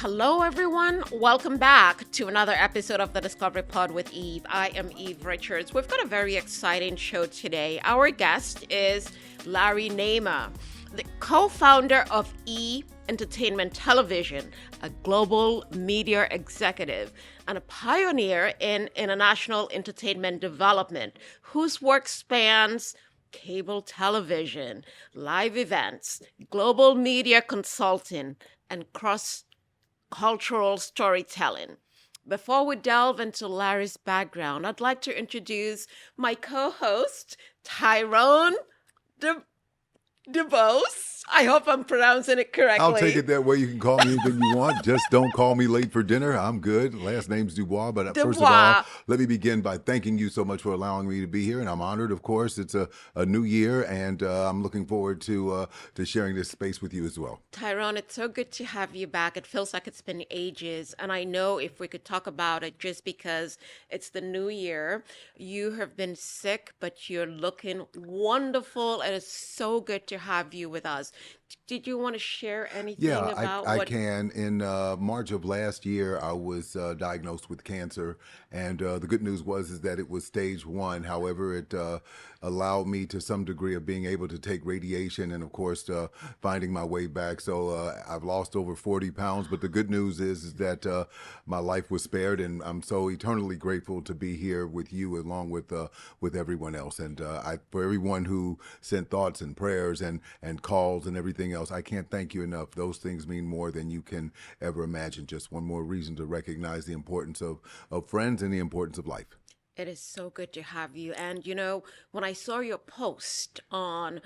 Hello, everyone. Welcome back to another episode of the Discovery Pod with Eve. I am Eve Richards. We've got a very exciting show today. Our guest is Larry Naema, the co-founder of E! Entertainment Television, a global media executive, and a pioneer in international entertainment development, whose work spans cable television, live events, global media consulting, and cross-cultural storytelling. Before we delve into Larry's background, I'd like to introduce my co-host, Tyrone DuBose. I hope I'm pronouncing it correctly. I'll take it that way. You can call me anything you want. Just don't call me late for dinner. I'm good. Last name's Dubois. But first of all, let me begin by thanking you so much for allowing me to be here. And I'm honored, of course. It's a new year, and I'm looking forward to sharing this space with you as well. Tyrone, it's so good to have you back. It feels like it's been ages. And I know if we could talk about it just because it's the new year, you have been sick, but you're looking wonderful. It is so good to have you with us. Did you want to share anything about I can. In March of last year, I was diagnosed with cancer, and the good news is that it was stage 1. However, it allowed me to some degree of being able to take radiation and, of course, finding my way back. So I've lost over 40 pounds, but the good news is that my life was spared, and I'm so eternally grateful to be here with you along with everyone else. And for everyone who sent thoughts and prayers and calls and everything else, I can't thank you enough. Those things mean more than you can ever imagine. Just one more reason to recognize the importance of friends and the importance of life. It is so good to have you. And, you know, when I saw your post on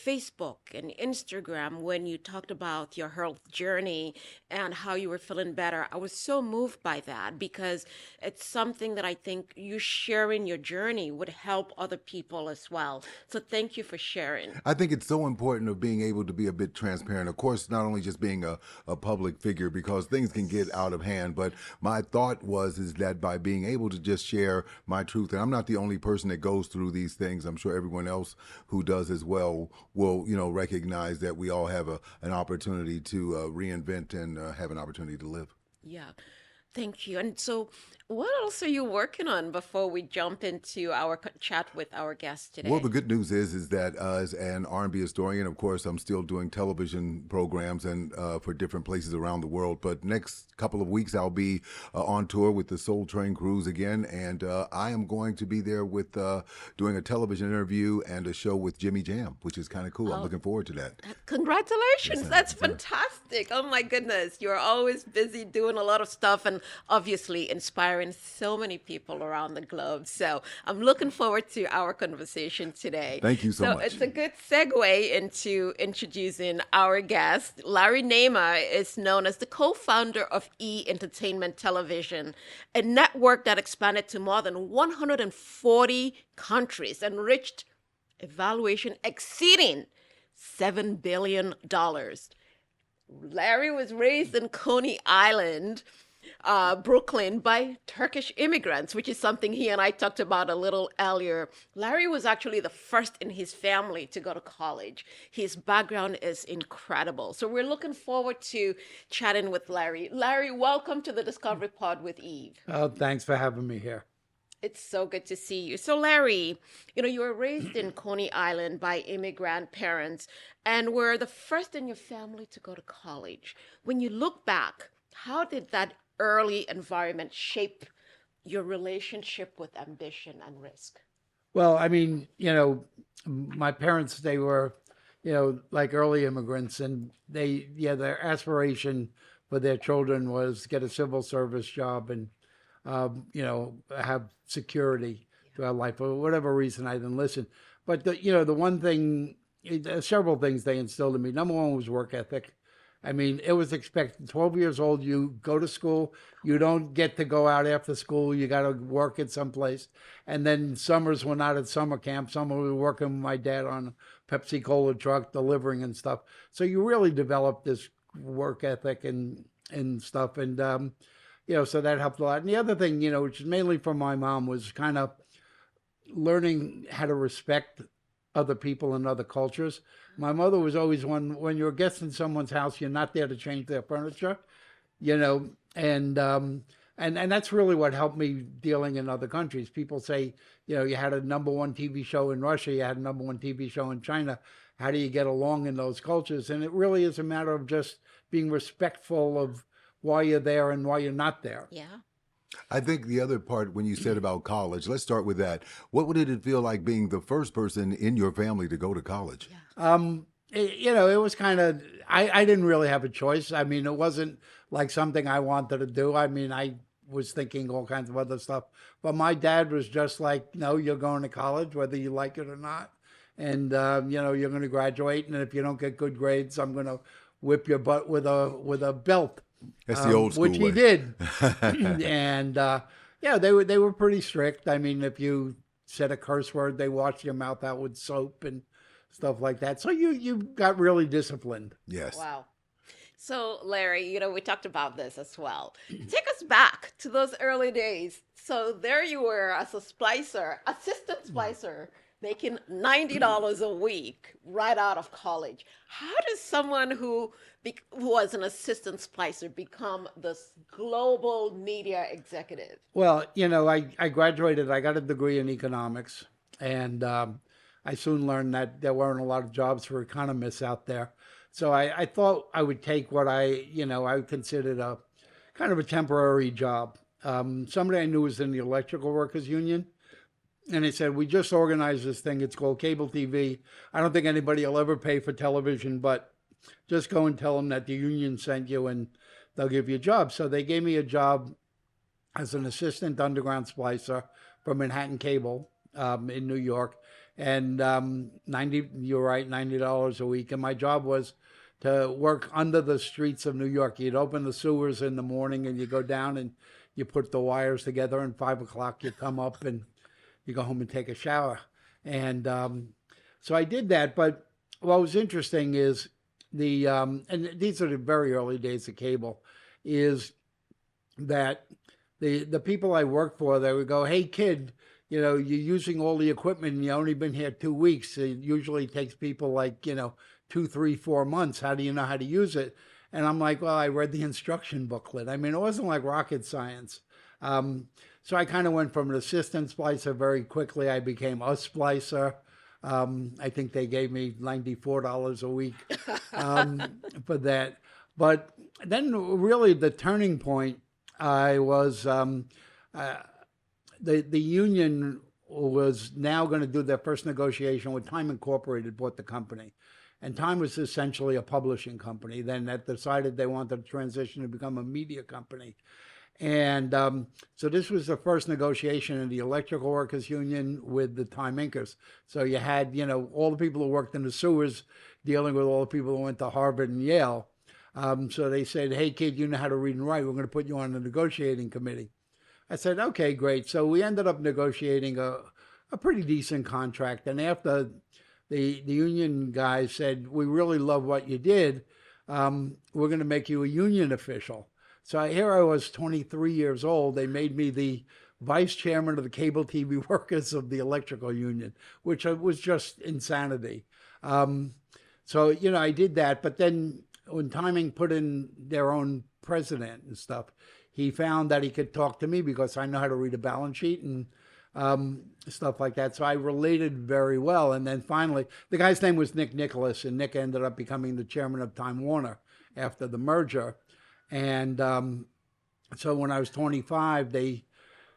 Facebook and Instagram, when you talked about your health journey and how you were feeling better, I was so moved by that because it's something that I think you sharing your journey would help other people as well. So thank you for sharing. I think it's so important of being able to be a bit transparent. Of course, not only just being a public figure, because things can get out of hand, but my thought is that by being able to just share my truth, and I'm not the only person that goes through these things. I'm sure everyone else who does as well will, recognize that we all have an opportunity to reinvent and have an opportunity to live. Yeah, thank you. And so what else are you working on before we jump into our chat with our guest today? Well, the good news is that as an R&B historian, of course, I'm still doing television programs and for different places around the world. But next couple of weeks, I'll be on tour with the Soul Train Cruise again. And I am going to be there with doing a television interview and a show with Jimmy Jam, which is kind of cool. I'm looking forward to that. Congratulations. Yes, That's fantastic. Oh, my goodness. You're always busy doing a lot of stuff and obviously inspiring so many people around the globe. So I'm looking forward to our conversation today. Thank you so much. So it's a good segue into introducing our guest. Larry Naema is known as the co-founder of E! Entertainment Television, a network that expanded to more than 140 countries and reached a valuation exceeding $7 billion. Larry was raised in Coney Island, Brooklyn, by Turkish immigrants, which is something he and I talked about a little earlier. Larry was actually the first in his family to go to college. His background is incredible. So we're looking forward to chatting with Larry. Larry, welcome to the Discovery Pod with Eve. Oh, thanks for having me here. It's so good to see you. So Larry, you were raised in Coney Island by immigrant parents and were the first in your family to go to college. When you look back, how did that early environment shape your relationship with ambition and risk? Well, I mean, my parents, they were, like early immigrants, and their aspiration for their children was get a civil service job and, have security throughout life. For whatever reason, I didn't listen. But, the one thing, several things they instilled in me. Number one was work ethic. I mean, it was expected. 12 years old, you go to school. You don't get to go out after school. You got to work at some place. And then summers, we're not at summer camp. Summer, we were working with my dad on a Pepsi Cola truck, delivering and stuff. So you really develop this work ethic and stuff. And, so that helped a lot. And the other thing, which is mainly from my mom, was kind of learning how to respect other people and other cultures. My mother was always one, when you're a guest in someone's house, you're not there to change their furniture. you know, and that's really what helped me dealing in other countries. People say, you know, you had a #1 TV show in Russia, you had a #1 TV show in China. How do you get along in those cultures? And it really is a matter of just being respectful of why you're there and why you're not there. Yeah. I think the other part when you said about college, let's start with that. What did it feel like being the first person in your family to go to college? You know, it was kind of, I didn't really have a choice. I mean, it wasn't like something I wanted to do. I mean, I was thinking all kinds of other stuff. But my dad was just like, no, you're going to college, whether you like it or not. And, you know, you're going to graduate. And if you don't get good grades, I'm going to whip your butt with a belt. That's the old school which way. he did. And, yeah, they were pretty strict. I mean, if you said a curse word, they washed your mouth out with soap and stuff like that. So you got really disciplined. Yes. Wow. So, Larry, you know, we talked about this as well. Take us back to those early days. So there you were as a splicer, assistant splicer, making $90 a week right out of college. How does someone who was an assistant splicer become this global media executive? Well, you know, I graduated, I got a degree in economics, and I soon learned that there weren't a lot of jobs for economists out there. So I thought I would take what I considered a kind of a temporary job. Somebody I knew was in the Electrical Workers Union, and they said, we just organized this thing. It's called cable TV. I don't think anybody will ever pay for television, but just go and tell them that the union sent you and they'll give you a job. So they gave me a job as an assistant underground splicer for Manhattan Cable in New York. And you're right, $90 a week. And my job was to work under the streets of New York. You'd open the sewers in the morning and you go down and you put the wires together, and 5 o'clock you come up and you go home and take a shower. And so I did that. But what was interesting is and these are the very early days of cable, is that the people I worked for, they would go, hey, kid, you know, you're using all the equipment and you've only been here 2 weeks. It usually takes people like, you know, 2, 3, 4 months. How do you know how to use it? And I'm like, well, I read the instruction booklet. I mean, it wasn't like rocket science. So I kind of went from an assistant splicer very quickly. I became a splicer. I think they gave me $94 a week for that. But then really the turning point, I was, the union was now going to do their first negotiation with Time Incorporated, bought the company. And Time was essentially a publishing company. Then that decided they wanted to transition to become a media company. And so this was the first negotiation in the Electrical Workers Union with the Time Inkers. So you had, you know, all the people who worked in the sewers dealing with all the people who went to Harvard and Yale. So they said, hey, kid, you know how to read and write. We're going to put you on the negotiating committee. I said, okay, great. So we ended up negotiating a pretty decent contract. And after the union guys said, we really love what you did, we're going to make you a union official. So here I was, 23 years old. They made me the vice chairman of the cable TV workers of the electrical union, which was just insanity. So, you know, I did that. But then when Timing put in their own president and stuff, he found that he could talk to me because I know how to read a balance sheet and stuff like that. So I related very well. And then finally, the guy's name was Nick Nicholas, and Nick ended up becoming the chairman of Time Warner after the merger. And so when I was 25, they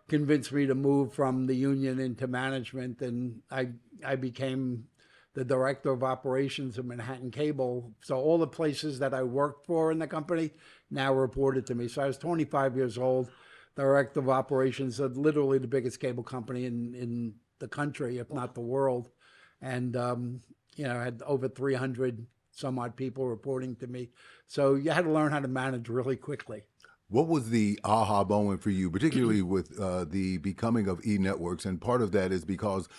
convinced me to move from the union into management, and I became the director of operations of Manhattan Cable. So all the places that I worked for in the company now reported to me. So I was 25 years old, director of operations of literally the biggest cable company in the country, if not the world. And, you know, I had over 300 some odd people reporting to me. So you had to learn how to manage really quickly. What was the aha moment for you, particularly with the becoming of e-networks? And part of that is because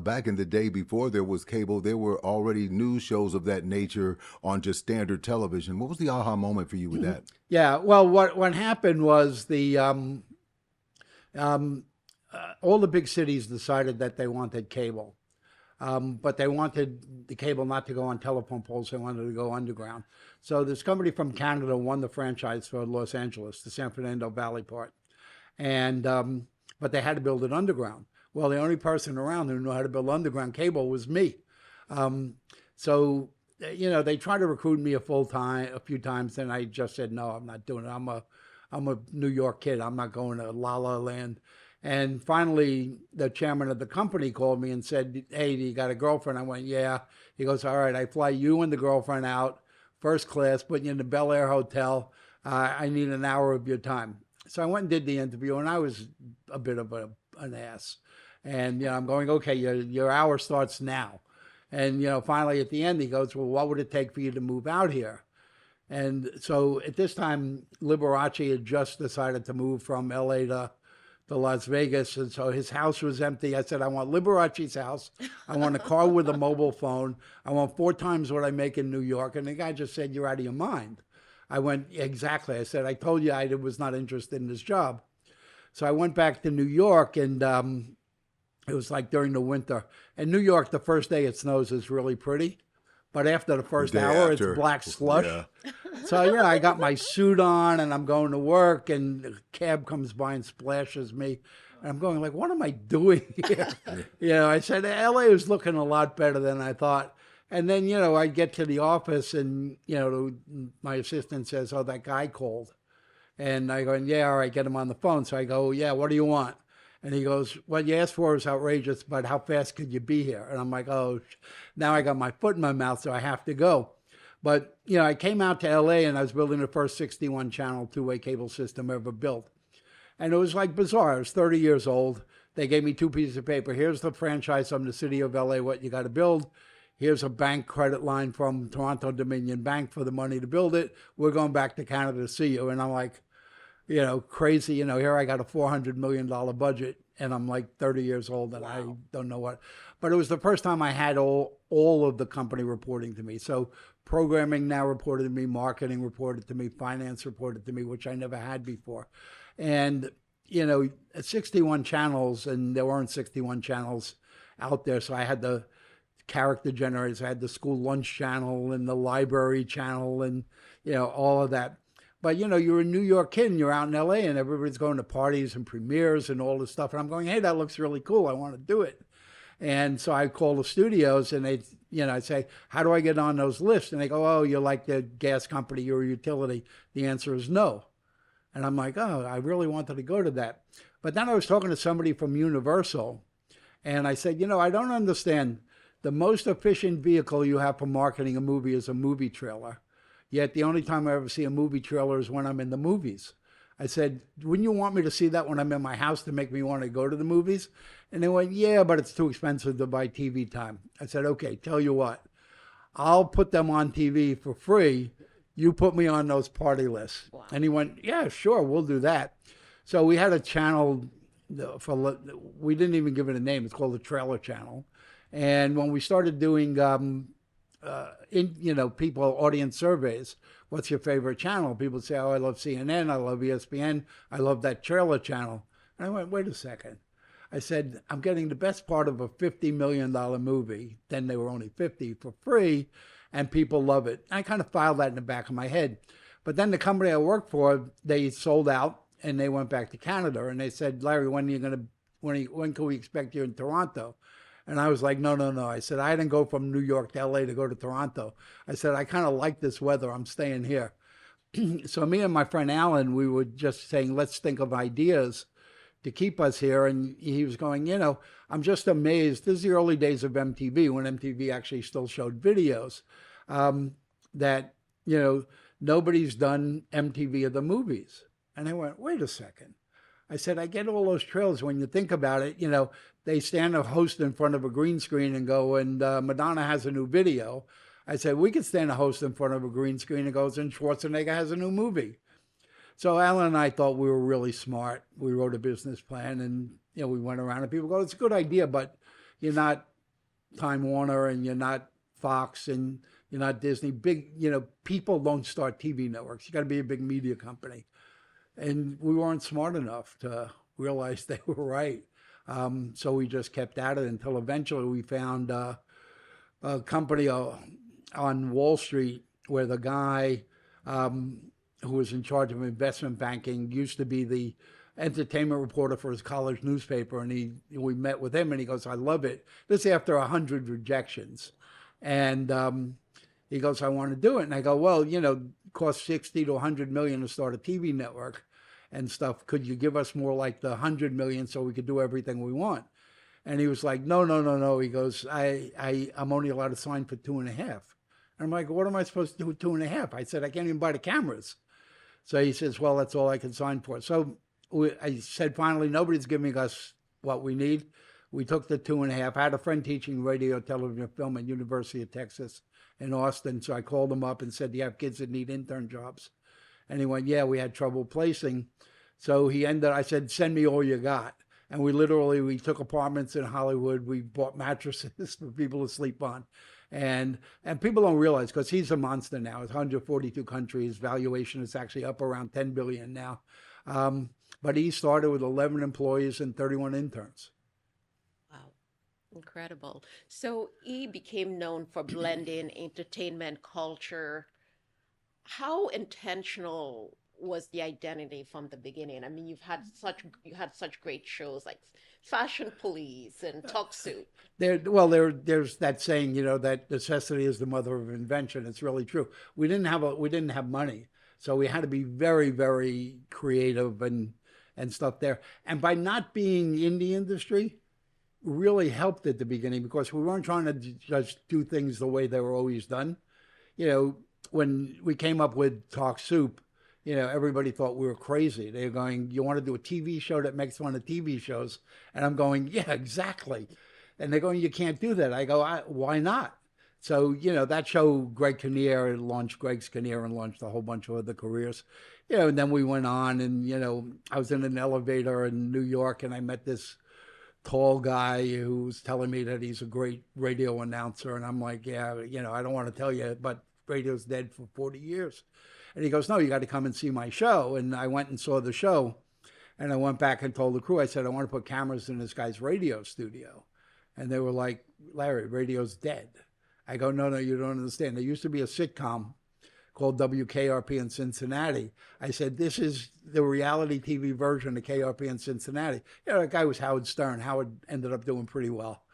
back in the day before there was cable, there were already news shows of that nature on just standard television. What was the aha moment for you with that? Yeah, well, what happened was all the big cities decided that they wanted cable. But they wanted the cable not to go on telephone poles. They wanted to go underground. So this company from Canada won the franchise for Los Angeles, the San Fernando Valley part. And but they had to build it underground. Well, the only person around who knew how to build underground cable was me. So they tried to recruit me a few times, and I just said no, I'm not doing it. I'm a New York kid. I'm not going to La La Land. And finally, the chairman of the company called me and said, "Hey, you got a girlfriend?" I went, "Yeah." He goes, "All right, I fly you and the girlfriend out, first class, put you in the Bel Air Hotel. I need an hour of your time." So I went and did the interview, and I was a bit of an ass. And I'm going, "Okay, your hour starts now." And finally at the end, he goes, "Well, what would it take for you to move out here?" And so at this time, Liberace had just decided to move from LA to Las Vegas. And so his house was empty. I said, "I want Liberace's house. I want a car with a mobile phone. I want 4 times what I make in New York." And the guy just said, "You're out of your mind." I went, "Exactly." I said, "I told you I was not interested in this job." So I went back to New York, and it was like during the winter. In New York, the first day it snows is really pretty. But after the first hour, it's black slush. Yeah. So, I got my suit on and I'm going to work, and a cab comes by and splashes me. And I'm going like, what am I doing here? I said, LA was looking a lot better than I thought. And then, I get to the office and, my assistant says, "Oh, that guy called." And I go, "Yeah, all right, get him on the phone." So I go, "Yeah, what do you want?" And he goes, "What you asked for is outrageous, but how fast could you be here?" And I'm like, "Oh, now I got my foot in my mouth, so I have to go." But, I came out to LA and I was building the first 61 channel two-way cable system ever built. And it was like bizarre. I was 30 years old. They gave me 2 pieces of paper. Here's the franchise from the city of LA, what you got to build. Here's a bank credit line from Toronto Dominion Bank for the money to build it. We're going back to Canada to see you. And I'm like, crazy. Here I got a $400 million budget, and I'm like 30 years old, and I don't know what. But it was the first time I had all of the company reporting to me. So programming now reported to me, marketing reported to me, finance reported to me, which I never had before. And, 61 channels, and there weren't 61 channels out there. So I had the character generators, I had the school lunch channel and the library channel and, all of that. But, you're a New York kid and you're out in LA and everybody's going to parties and premieres and all this stuff. And I'm going, "Hey, that looks really cool. I want to do it." And so I call the studios and they, I say, "How do I get on those lists?" And they go, "Oh, you're like the gas company, you're a utility." The answer is no. And I'm like, "Oh, I really wanted to go to that." But then I was talking to somebody from Universal and I said, "I don't understand. The most efficient vehicle you have for marketing a movie is a movie trailer. Yet the only time I ever see a movie trailer is when I'm in the movies." I said, "Wouldn't you want me to see that when I'm in my house to make me want to go to the movies?" And they went, "Yeah, but it's too expensive to buy TV time." I said, "Okay, tell you what, I'll put them on TV for free. You put me on those party lists." Wow. And he went, "Yeah, sure, we'll do that." So we had a channel we didn't even give it a name. It's called the Trailer Channel. And when we started doing people audience surveys, "What's your favorite channel?" People say, "Oh, I love CNN, I love ESPN, I love that Trailer Channel." And I went, "Wait a second." I said, "I'm getting the best part of a $50 million movie." Then they were only 50 for free, and people love it. I kind of filed that in the back of my head. But then the company I worked for, they sold out and they went back to Canada, and they said, "Larry, when can we expect you in Toronto?" And I was like, no. I said, "I didn't go from New York to LA to go to Toronto." I said, "I kind of like this weather. I'm staying here." So me and my friend Alan, we were just saying, let's think of ideas to keep us here. And he was going, "I'm just amazed." This is the early days of MTV, when MTV actually still showed videos, that, nobody's done MTV of the movies. And I went, "Wait a second." I said, "I get all those trailers. When you think about it, they stand a host in front of a green screen and go, and Madonna has a new video." I said, "We could stand a host in front of a green screen and goes, and Schwarzenegger has a new movie." So Alan and I thought we were really smart. We wrote a business plan and, we went around and people go, "It's a good idea, but you're not Time Warner and you're not Fox and you're not Disney. Big, people don't start TV networks. You got to be a big media company." And we weren't smart enough to realize they were right. So we just kept at it until eventually we found a company on Wall Street where the guy who was in charge of investment banking used to be the entertainment reporter for his college newspaper, and we met with him, and he goes, "I love it." This is after 100 rejections, and he goes, "I want to do it." And I go, "Well, it costs 60 to 100 million to start a TV network and stuff. Could you give us more like the 100 million so we could do everything we want?" And he was like, "No, no, no, no." He goes, I'm only allowed to sign for 2.5. And I'm like, "What am I supposed to do with 2.5?" I said, "I can't even buy the cameras." So he says, "Well, that's all I can sign for." So I said, finally, nobody's giving us what we need. We took the 2.5. I had a friend teaching radio, television, film at University of Texas in Austin. So I called him up and said, "Do you have kids that need intern jobs?" And he went, "Yeah, we had trouble placing." So I said, "Send me all you got." And we took apartments in Hollywood. We bought mattresses for people to sleep on. And people don't realize, because he's a monster now. It's 142 countries. Valuation is actually up around 10 billion now. But he started with 11 employees and 31 interns. Wow, incredible. So E became known for blending entertainment culture. How intentional was the identity from the beginning? I mean, you had such great shows like Fashion Police and Talk Soup. There's that saying, that necessity is the mother of invention. It's really true. We didn't have money, so we had to be very, very creative and stuff there. And by not being in the industry, really helped at the beginning, because we weren't trying to just do things the way they were always done. When we came up with Talk Soup, everybody thought we were crazy. They were going, "You want to do a TV show that makes fun of TV shows?" And I'm going, "Yeah, exactly." And they're going, "You can't do that." I go, "Why not?" So, that show, Greg Kinnear launched Greg's Kinnear and launched a whole bunch of other careers. And then we went on, and, I was in an elevator in New York, and I met this tall guy who was telling me that he's a great radio announcer. And I'm like, "Yeah, I don't want to tell you, but radio's dead for 40 years. And he goes, "No, you got to come and see my show." And I went and saw the show. And I went back and told the crew, I said, "I want to put cameras in this guy's radio studio." And they were like, "Larry, radio's dead." I go, "No, you don't understand. There used to be a sitcom called WKRP in Cincinnati." I said, "This is the reality TV version of KRP in Cincinnati." That guy was Howard Stern. Howard ended up doing pretty well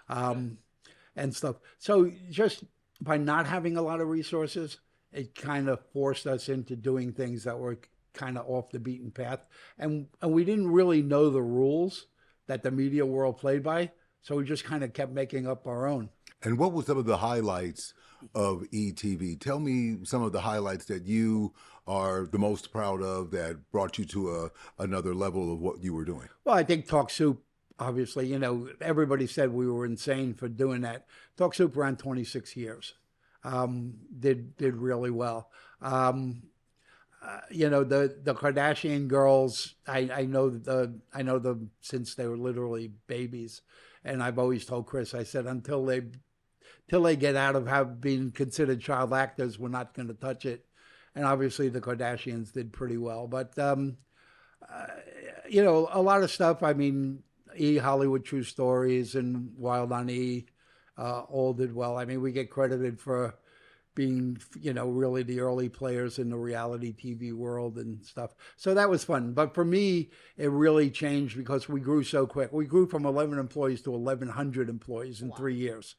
and stuff. So just by not having a lot of resources, it kind of forced us into doing things that were kind of off the beaten path. And we didn't really know the rules that the media world played by. So we just kind of kept making up our own. And what were some of the highlights of ETV? Tell me some of the highlights that you are the most proud of that brought you to another level of what you were doing. Well, I think Talk Soup, obviously, everybody said we were insane for doing that. Talk Soup ran 26 years. Did really well. The Kardashian girls, I know them since they were literally babies. And I've always told Chris, I said, until they get out of being considered child actors, we're not going to touch it. And obviously the Kardashians did pretty well. But, a lot of stuff, I mean, Hollywood True Stories and Wild on E all did well. I mean, we get credited for being, really the early players in the reality TV world and stuff. So that was fun. But for me, it really changed because we grew so quick. We grew from 11 employees to 1,100 employees in 3 years.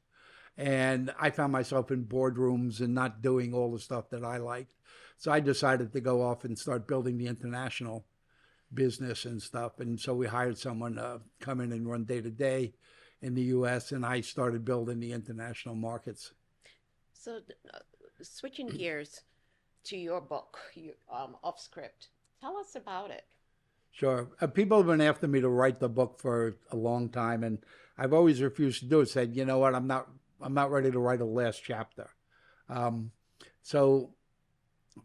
And I found myself in boardrooms and not doing all the stuff that I liked. So I decided to go off and start building the international business and stuff. And so we hired someone to come in and run day-to-day in the U.S., and I started building the international markets. So switching gears to your book, Off Script, tell us about it. Sure. People have been after me to write the book for a long time, and I've always refused to do it. Said, "You know what, I'm not ready to write a last chapter." So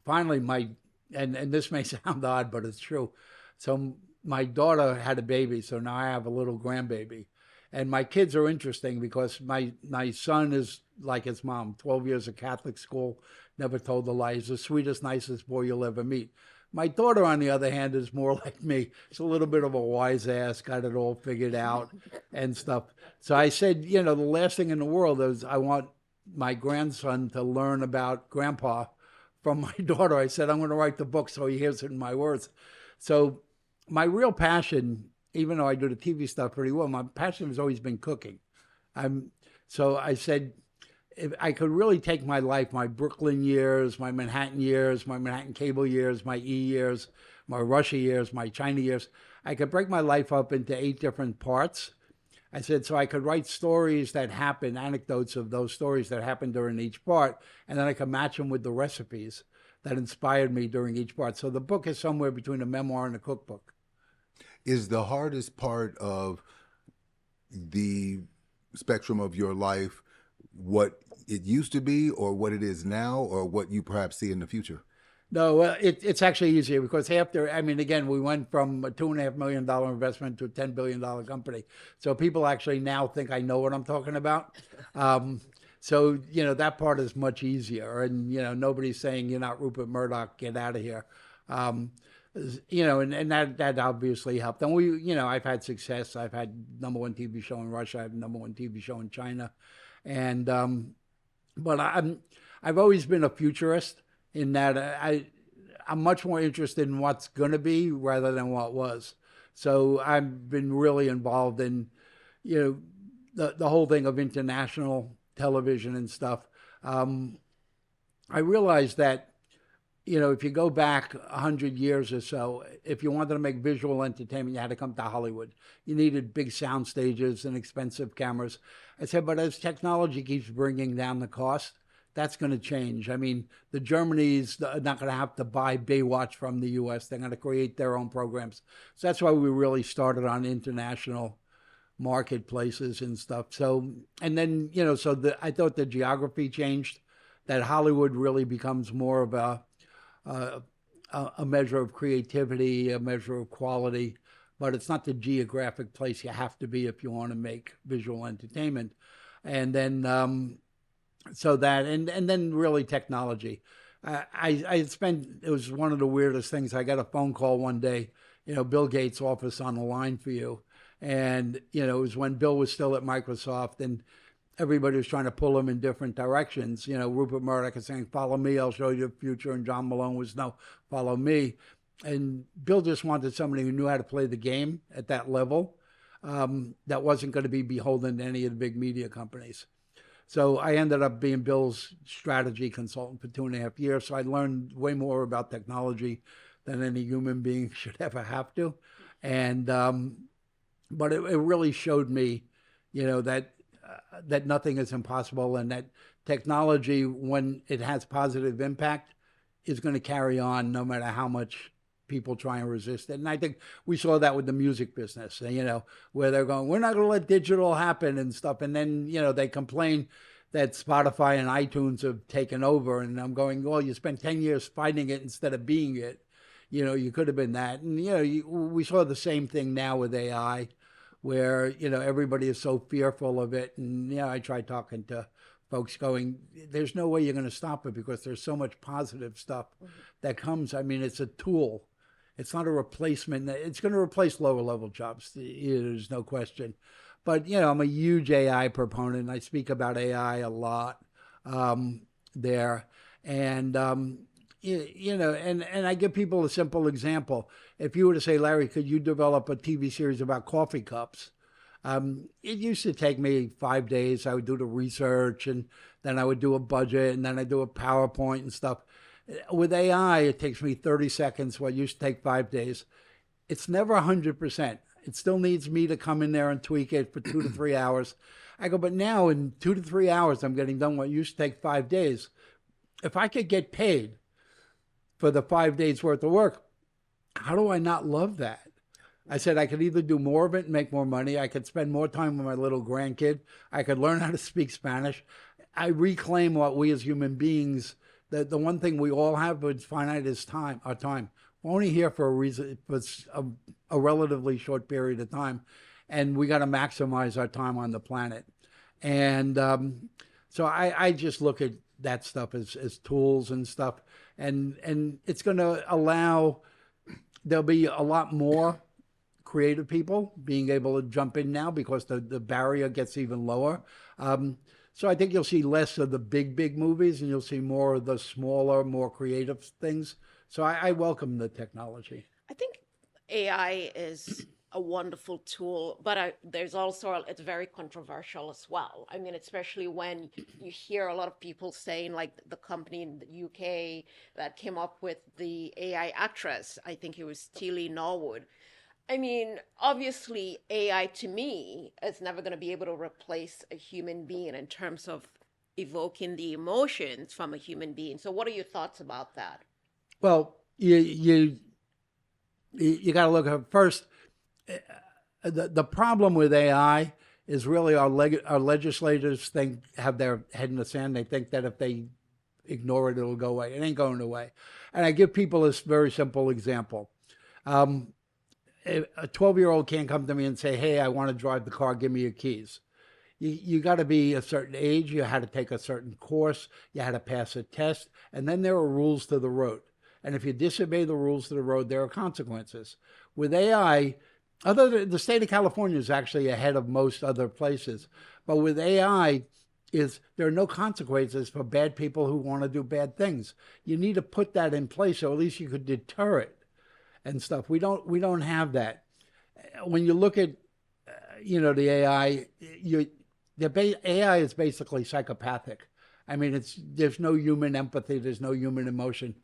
finally, and this may sound odd, but it's true. So my daughter had a baby, so now I have a little grandbaby. And my kids are interesting because my son is like his mom, 12 years of Catholic school, never told a lie. He's the sweetest, nicest boy you'll ever meet. My daughter, on the other hand, is more like me. She's a little bit of a wise ass, got it all figured out and stuff. So I said, the last thing in the world is I want my grandson to learn about grandpa from my daughter. I said, I'm going to write the book so he hears it in my words. So my real passion, even though I do the TV stuff pretty well, my passion has always been cooking. So I said, if I could really take my life, my Brooklyn years, my Manhattan cable years, my E years, my Russia years, my China years, I could break my life up into 8 different parts. I said, so I could write stories that happen, anecdotes of those stories that happened during each part, and then I could match them with the recipes that inspired me during each part. So the book is somewhere between a memoir and a cookbook. Is the hardest part of the spectrum of your life what it used to be, or what it is now, or what you perhaps see in the future? No, it's actually easier because again, we went from a $2.5 million investment to a $10 billion company. So people actually now think I know what I'm talking about. So, that part is much easier. And, nobody's saying you're not Rupert Murdoch, get out of here. And that obviously helped. And I've had success. I've had #1 TV show in Russia. I have #1 TV show in China. And, but I've always been a futurist in that I'm much more interested in what's going to be rather than what was. So I've been really involved in, the whole thing of international television and stuff. I realized that, if you go back 100 years or so, if you wanted to make visual entertainment, you had to come to Hollywood. You needed big sound stages and expensive cameras. I said, but as technology keeps bringing down the cost, that's going to change. I mean, the Germany's not going to have to buy Baywatch from the U.S. They're going to create their own programs. So that's why we really started on international marketplaces and stuff. So, and then, I thought the geography changed, that Hollywood really becomes more of a measure of creativity, a measure of quality, but it's not the geographic place you have to be if you want to make visual entertainment. And then, and then really technology. It was one of the weirdest things. I got a phone call one day, Bill Gates' office on the line for you. And, it was when Bill was still at Microsoft and everybody was trying to pull him in different directions. Rupert Murdoch is saying, follow me, I'll show you the future. And John Malone was, no, follow me. And Bill just wanted somebody who knew how to play the game at that level, that wasn't going to be beholden to any of the big media companies. So I ended up being Bill's strategy consultant for 2.5 years. So I learned way more about technology than any human being should ever have to. And, but it really showed me, that nothing is impossible, and that technology, when it has positive impact, is going to carry on no matter how much people try and resist it. And I think we saw that with the music business, where they're going, we're not going to let digital happen and stuff. And then, they complain that Spotify and iTunes have taken over. And I'm going, well, you spent 10 years fighting it instead of being it. You could have been that. And, we saw the same thing now with AI, where, everybody is so fearful of it. And, I tried talking to folks going, there's no way you're going to stop it because there's so much positive stuff that comes. I mean, it's a tool. It's not a replacement. It's going to replace lower level jobs. There's no question. But, I'm a huge AI proponent. I speak about AI a lot there. And, and I give people a simple example. If you were to say, Larry, could you develop a TV series about coffee cups? It used to take me 5 days. I would do the research, and then I would do a budget, and then I'd do a PowerPoint and stuff. With AI, it takes me 30 seconds, what used to take 5 days. It's never 100%. It still needs me to come in there and tweak it for 2 to 3 hours. I go, but now in 2 to 3 hours, I'm getting done what used to take 5 days. If I could get paid for the 5 days worth of work, how do I not love that? I said I could either do more of it and make more money. I could spend more time with my little grandkid. I could learn how to speak Spanish. I reclaim what we as human beings, the one thing we all have that's finite is time, our time. We're only here for a reason, for a relatively short period of time, and we got to maximize our time on the planet. And so I just look at that stuff as tools and stuff, and it's going to allow, there'll be a lot more creative people being able to jump in now because the barrier gets even lower. So I think you'll see less of the big movies, and you'll see more of the smaller, more creative things. So I welcome the technology. I think AI is a wonderful tool, but there's also, it's very controversial as well. I mean, especially when you hear a lot of people saying, like the company in the UK that came up with the AI actress, I think it was Tilly Norwood. I mean, obviously, AI to me is never going to be able to replace a human being in terms of evoking the emotions from a human being. So, what are your thoughts about that? Well, you got to look at first. The problem with AI is really our legislators have their head in the sand. They think that if they ignore it, it'll go away. It ain't going away. And I give people this very simple example. A 12-year-old can't come to me and say, hey, I want to drive the car, give me your keys. You got to be a certain age, you had to take a certain course, you had to pass a test, and then there are rules to the road. And if you disobey the rules to the road, there are consequences. With AI, other than the state of California is actually ahead of most other places, but with AI, there are no consequences for bad people who want to do bad things. You need to put that in place so at least you could deter it and stuff. We don't have that. When you look at the AI, AI is basically psychopathic. I mean, there's no human empathy, there's no human emotion.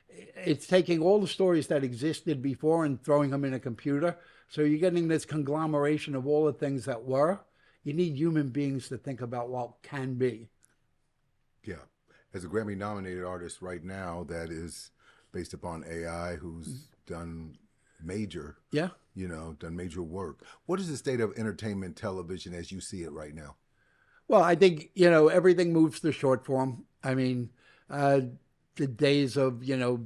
It's taking all the stories that existed before and throwing them in a computer. So you're getting this conglomeration of all the things that were. You need human beings to think about what can be. Yeah. As a Grammy-nominated artist right now that is based upon AI, who's done major work. What is the state of entertainment television as you see it right now? Well, I think, everything moves to short form. I mean, the days of,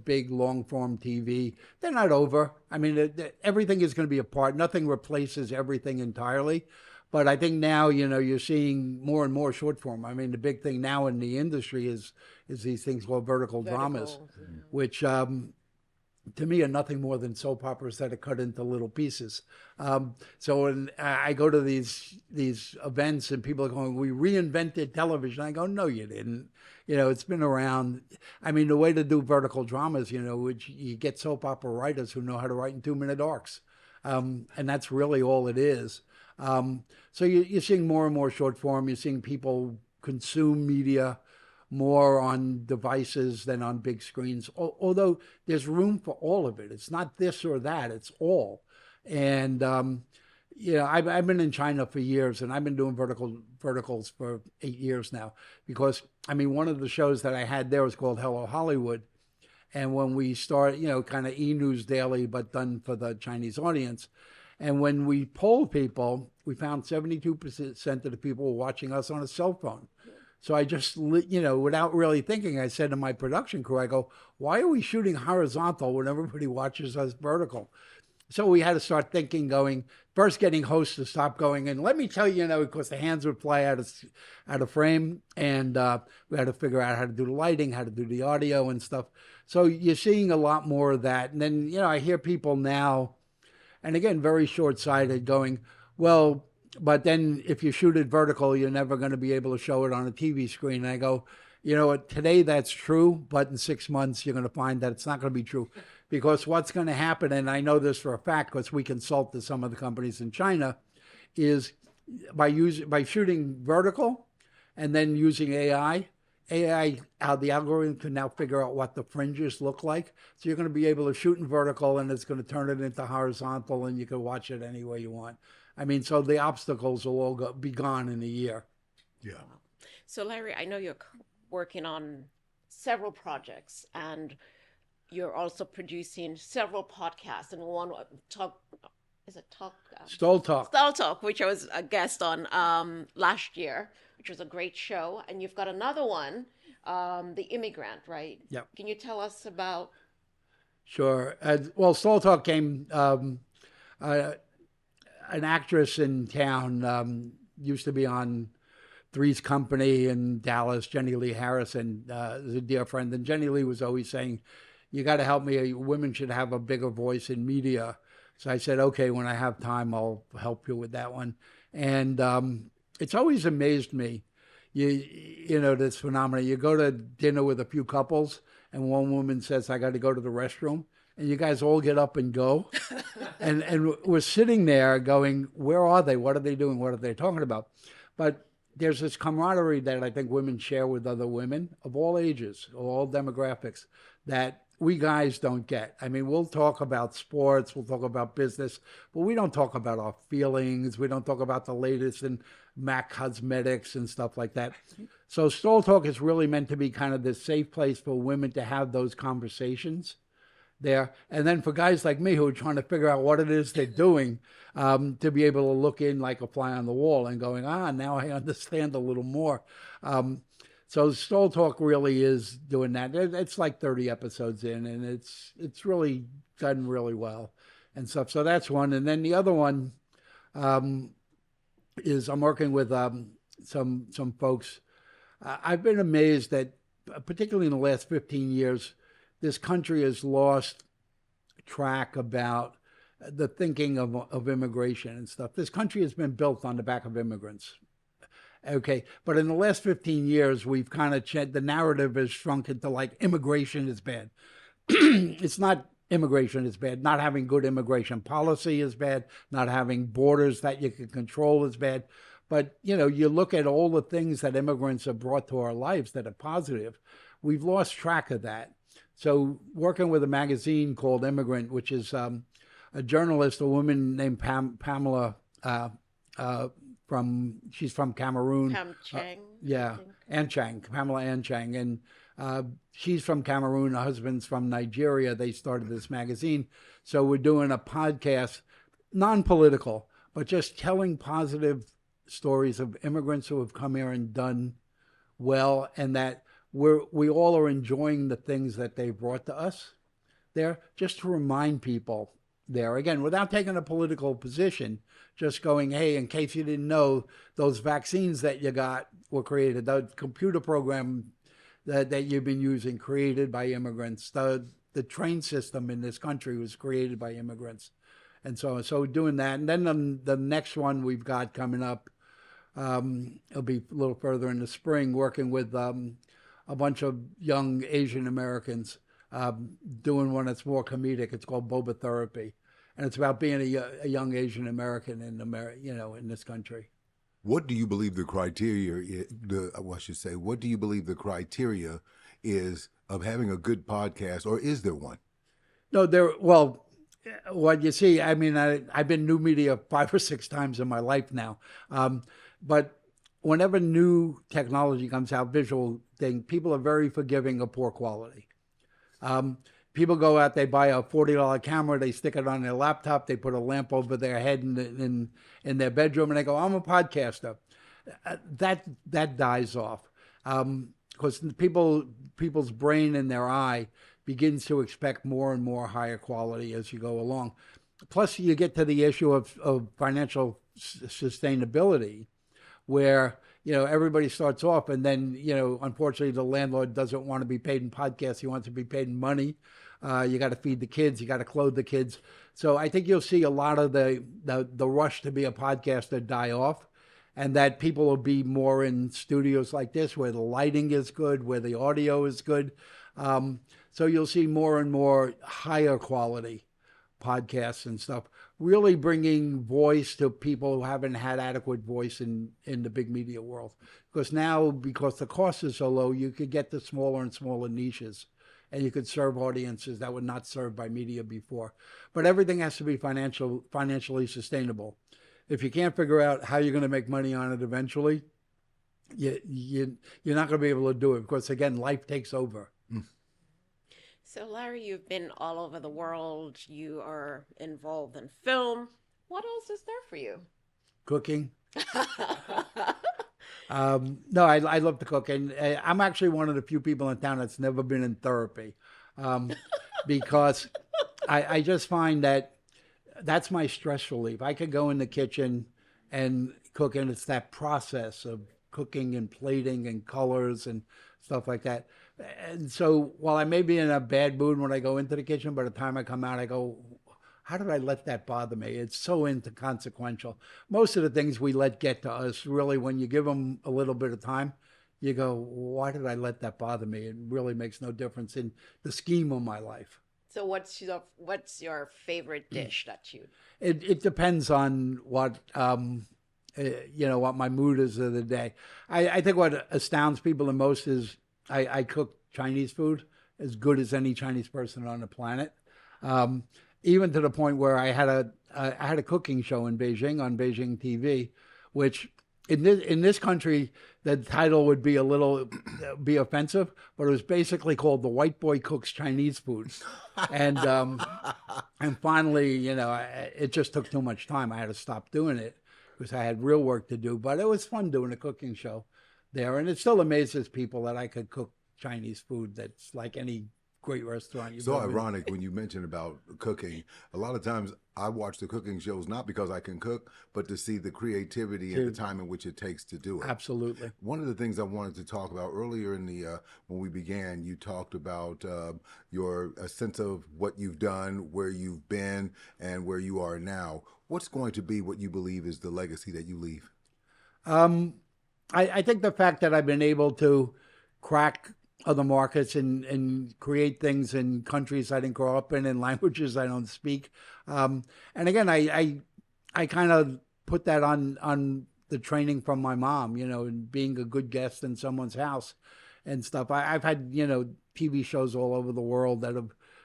big long form TV, they're not over. I mean, everything is going to be a part. Nothing replaces everything entirely. But I think now, you're seeing more and more short form. I mean, the big thing now in the industry is these things called vertical dramas, which to me are nothing more than soap operas that are cut into little pieces. So when I go to these events and people are going, we reinvented television. I go, no, you didn't. It's been around. I mean, the way to do vertical dramas, which you get soap opera writers who know how to write in 2-minute arcs. And that's really all it is. So you're seeing more and more short form. You're seeing people consume media more on devices than on big screens, although there's room for all of it. It's not this or that, it's all. And, I've been in China for years, and I've been doing verticals for 8 years now, because, one of the shows that I had there was called Hello Hollywood. And when we started, kind of E-News Daily, but done for the Chinese audience. And when we polled people, we found 72% of the people were watching us on a cell phone. So I just, without really thinking, I said to my production crew, I go, why are we shooting horizontal when everybody watches us vertical? So we had to start thinking, first getting hosts to stop going, and let me tell you, because the hands would fly out of frame, and we had to figure out how to do the lighting, how to do the audio and stuff. So you're seeing a lot more of that. And then, I hear people now, and again, very short-sighted, going, well, but then if you shoot it vertical, you're never going to be able to show it on a TV screen. And I go, today that's true, but in 6 months, you're going to find that it's not going to be true. Because what's going to happen, and I know this for a fact because we consult to some of the companies in China, is by shooting vertical and then using AI, the algorithm can now figure out what the fringes look like. So you're going to be able to shoot in vertical, and it's going to turn it into horizontal, and you can watch it any way you want. So the obstacles will all be gone in a year. Yeah. So Larry, I know you're working on several projects, and you're also producing several podcasts, and one Stall Talk, which I was a guest on last year, which was a great show. And you've got another one, The Immigrant, right? Yeah. Can you tell us about? Sure. Well, Stall Talk came. An actress in town used to be on Three's Company in Dallas. Jenny Lee Harrison is a dear friend, and Jenny Lee was always saying, "You got to help me. Women should have a bigger voice in media." So I said, "Okay, when I have time, I'll help you with that one." And it's always amazed me, this phenomenon. You go to dinner with a few couples, and one woman says, "I got to go to the restroom." And you guys all get up and go. and we're sitting there going, where are they? What are they doing? What are they talking about? But there's this camaraderie that I think women share with other women of all ages, all demographics, that we guys don't get. I mean, we'll talk about sports, we'll talk about business, but we don't talk about our feelings. We don't talk about the latest in MAC cosmetics and stuff like that. So Stall Talk is really meant to be kind of this safe place for women to have those conversations there. And then for guys like me who are trying to figure out what it is they're doing, to be able to look in like a fly on the wall and going, now I understand a little more. So Stall Talk really is doing that. It's like 30 episodes in, and it's really done really well and stuff. So that's one. And then the other one is I'm working with some folks. I've been amazed that, particularly in the last 15 years, this country has lost track about the thinking of immigration and stuff. This country has been built on the back of immigrants. Okay, but in the last 15 years, we've kind of the narrative has shrunk into like immigration is bad. It's not immigration is bad. Not having good immigration policy is bad. Not having borders that you can control is bad. But, you look at all the things that immigrants have brought to our lives that are positive. We've lost track of that. So working with a magazine called Immigrant, which is a journalist, a woman named Pamela, she's from Cameroon. Pam Chang. Pamela Ann Chang. And she's from Cameroon. Her husband's from Nigeria. They started this magazine. So we're doing a podcast, non-political, but just telling positive stories of immigrants who have come here and done well, and that we all are enjoying the things that they brought to us there, just to remind people there, again, without taking a political position, just going, hey, in case you didn't know, those vaccines that you got were created, the computer program that you've been using, created by immigrants, the train system in this country was created by immigrants, and so doing that. And then the next one we've got coming up, it'll be a little further in the spring, working with a bunch of young Asian Americans, doing one that's more comedic. It's called Boba Therapy, and it's about being a young Asian American in in this country. What do you believe the criteria? What do you believe the criteria is of having a good podcast, or is there one? No, what you see, I mean, I've been new media 5 or 6 times in my life now, but whenever new technology comes out, visual thing, people are very forgiving of poor quality. People go out, they buy a $40 camera, they stick it on their laptop, they put a lamp over their head in their bedroom, and they go, I'm a podcaster. That dies off. Because people's brain and their eye begins to expect more and more higher quality as you go along. Plus, you get to the issue of financial sustainability, where everybody starts off, and then unfortunately the landlord doesn't want to be paid in podcasts. He wants to be paid in money. You got to feed the kids. You got to clothe the kids. So I think you'll see a lot of the rush to be a podcaster die off, and that people will be more in studios like this where the lighting is good, where the audio is good. So you'll see more and more higher quality podcasts and stuff, really bringing voice to people who haven't had adequate voice in the big media world. Because now, because the cost is so low, you could get to smaller and smaller niches, and you could serve audiences that were not served by media before. But everything has to be financially sustainable. If you can't figure out how you're going to make money on it eventually, you're not going to be able to do it, because, again, life takes over. So, Larry, you've been all over the world. You are involved in film. What else is there for you? Cooking. No, I love to cook. And I'm actually one of the few people in town that's never been in therapy, because I just find that that's my stress relief. I could go in the kitchen and cook, and it's that process of cooking and plating and colors and stuff like that. And so while I may be in a bad mood when I go into the kitchen, by the time I come out, I go, how did I let that bother me? It's so inconsequential. Most of the things we let get to us, really, when you give them a little bit of time, you go, why did I let that bother me? It really makes no difference in the scheme of my life. So what's your favorite dish that you? It depends on what what my mood is of the day. I think what astounds people the most is I cook Chinese food as good as any Chinese person on the planet. Even to the point where I had a cooking show in Beijing on Beijing TV, which in this country the title would be be offensive, but it was basically called "The White Boy Cooks Chinese Food," and finally, it just took too much time. I had to stop doing it because I had real work to do. But it was fun doing a cooking show there, and it still amazes people that I could cook Chinese food that's like any great restaurant you've So ever been. ironic when you mentioned about cooking. A lot of times I watch the cooking shows not because I can cook, but to see the creativity and the time in which it takes to do it. Absolutely. One of the things I wanted to talk about earlier in the when we began, you talked about your a sense of what you've done, where you've been, and where you are now. What's going to be what you believe is the legacy that you leave? I think the fact that I've been able to crack other markets and create things in countries I didn't grow up in and languages I don't speak. And again, I kind of put that on the training from my mom, and being a good guest in someone's house and stuff. I've had, TV shows all over the world that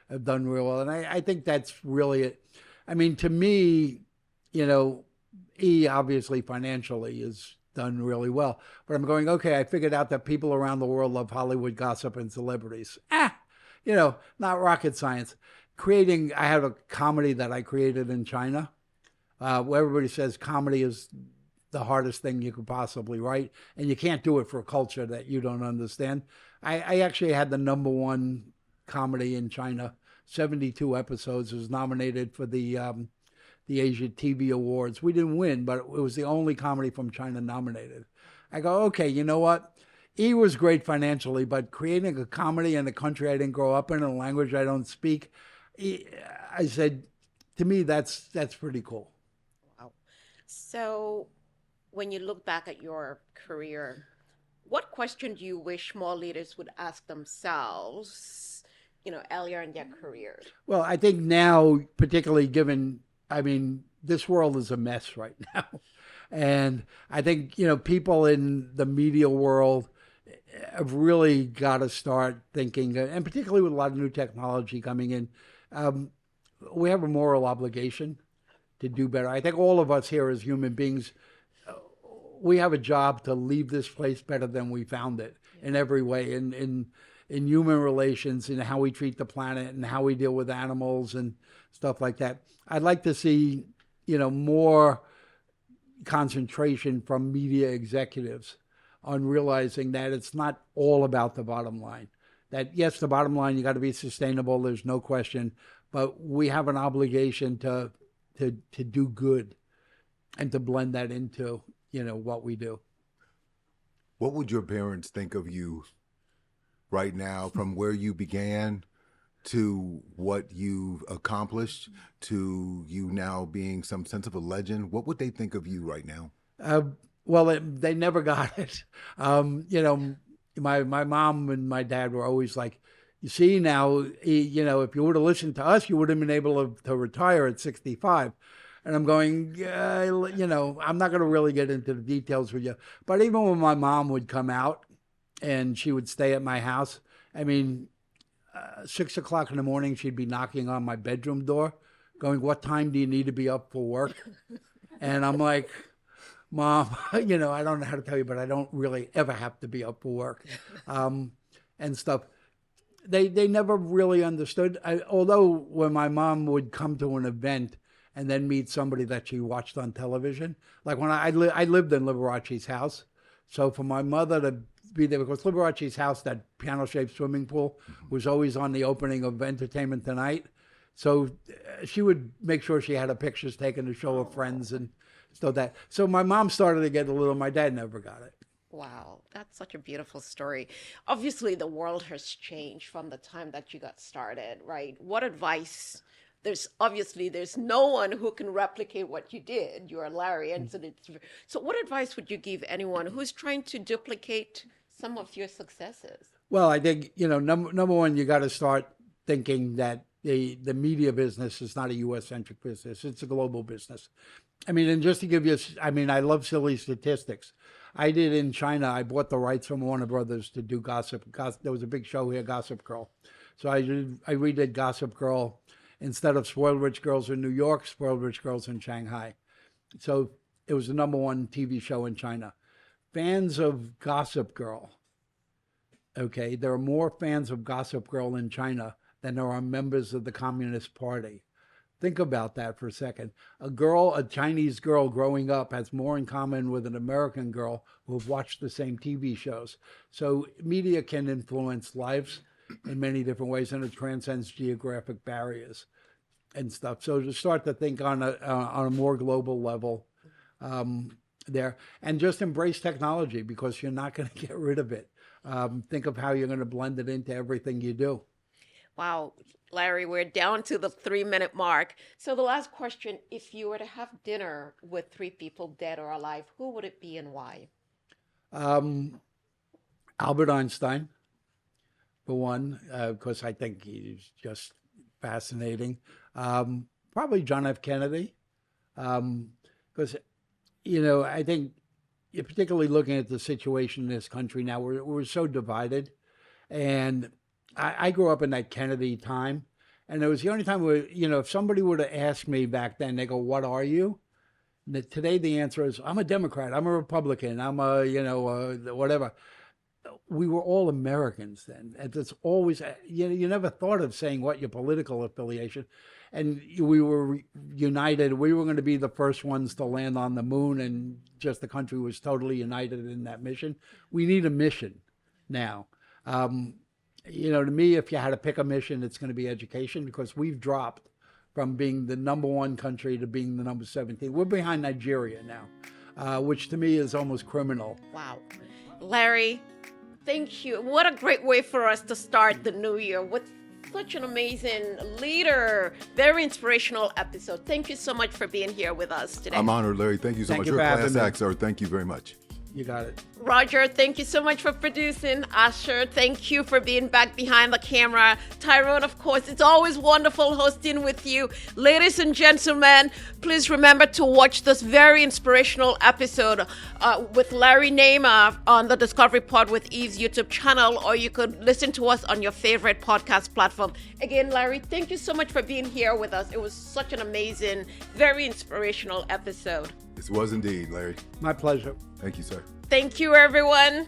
have done real well. And I think that's really it. I mean, to me, E obviously financially is done really well. But I'm going, okay, I figured out that people around the world love Hollywood gossip and celebrities. Not rocket science. I have a comedy that I created in China, where everybody says comedy is the hardest thing you could possibly write, and you can't do it for a culture that you don't understand. I actually had the #1 comedy in China, 72 episodes. It was nominated for the Asia TV Awards. We didn't win, but it was the only comedy from China nominated. I go, okay, you know what? E was great financially, but creating a comedy in a country I didn't grow up in, a language I don't speak, I said, to me, that's pretty cool. Wow. So when you look back at your career, what question do you wish more leaders would ask themselves, earlier in their career? Well, I think now, particularly given, this world is a mess right now. And I think, people in the media world have really got to start thinking, and particularly with a lot of new technology coming in, we have a moral obligation to do better. I think all of us here as human beings, we have a job to leave this place better than we found it in every way, in human relations, in how we treat the planet and how we deal with animals and stuff like that. I'd like to see, more concentration from media executives on realizing that it's not all about the bottom line. That yes, the bottom line, you got to be sustainable. There's no question, but we have an obligation to do good and to blend that into, what we do. What would your parents think of you right now, from where you began to what you've accomplished to you now being some sense of a legend? What would they think of you right now? Well, they never got it. My mom and my dad were always like, you see now, if you would have listened to us, you would have been able to retire at 65. And I'm going, I'm not going to really get into the details with you. But even when my mom would come out and she would stay at my house, 6 o'clock in the morning, she'd be knocking on my bedroom door going, what time do you need to be up for work? And I'm like, Mom, I don't know how to tell you, but I don't really ever have to be up for work and stuff. They never really understood. Although when my mom would come to an event and then meet somebody that she watched on television, like when I lived in Liberace's house. So for my mother to be there, because Liberace's house, that piano-shaped swimming pool, was always on the opening of Entertainment Tonight. So she would make sure she had her pictures taken to show her friends and stuff that. So my mom started to get a little, my dad never got it. Wow, that's such a beautiful story. Obviously, the world has changed from the time that you got started, right? What advice? There's no one who can replicate what you did. You are Larry, and so what advice would you give anyone who's trying to duplicate some of your successes? Well, I think, number one, you got to start thinking that the media business is not a U.S. centric business. It's a global business. I mean, and just to give you, I love silly statistics. I did in China, I bought the rights from Warner Brothers to do Gossip. There was a big show here, Gossip Girl. So I redid Gossip Girl. Instead of Spoiled Rich Girls in New York, Spoiled Rich Girls in Shanghai. So it was the number one TV show in China. Fans of Gossip Girl, okay, there are more fans of Gossip Girl in China than there are members of the Communist Party. Think about that for a second. A Chinese girl growing up has more in common with an American girl who have watched the same TV shows. So media can influence lives in many different ways, and it transcends geographic barriers and stuff. So to start to think on a more global level there, and just embrace technology, because you're not going to get rid of it. Think of how you're going to blend it into everything you do. Wow, Larry, we're down to the 3-minute mark. So the last question, if you were to have dinner with 3 people, dead or alive, who would it be and why? Albert Einstein, for one, because I think he's just fascinating. Probably John F. Kennedy, because, I think, particularly looking at the situation in this country now, we're so divided. And I grew up in that Kennedy time, and it was the only time where, if somebody would have asked me back then, they go, "What are you?" Today, the answer is, "I'm a Democrat, I'm a Republican, I'm a, whatever." We were all Americans then. And it's always, you never thought of saying what your political affiliation. And we were united. We were going to be the first ones to land on the moon, and just the country was totally united in that mission. We need a mission now. To me, if you had to pick a mission, it's going to be education, because we've dropped from being the number 1 country to being the number 17. We're behind Nigeria now, which to me is almost criminal. Wow. Larry, thank you. What a great way for us to start the new year with such an amazing leader. Very inspirational episode. Thank you so much for being here with us today. I'm honored, Larry. Thank you so much. You're a class act, sir. Thank you very much. You got it. Roger, thank you so much for producing. Asher, thank you for being back behind the camera. Tyrone, of course, it's always wonderful hosting with you. Ladies and gentlemen, please remember to watch this very inspirational episode with Larry Naima on the Discovery Pod with Eve's YouTube channel, or you could listen to us on your favorite podcast platform. Again, Larry, thank you so much for being here with us. It was such an amazing, very inspirational episode. This was indeed, Larry. My pleasure. Thank you, sir. Thank you, everyone.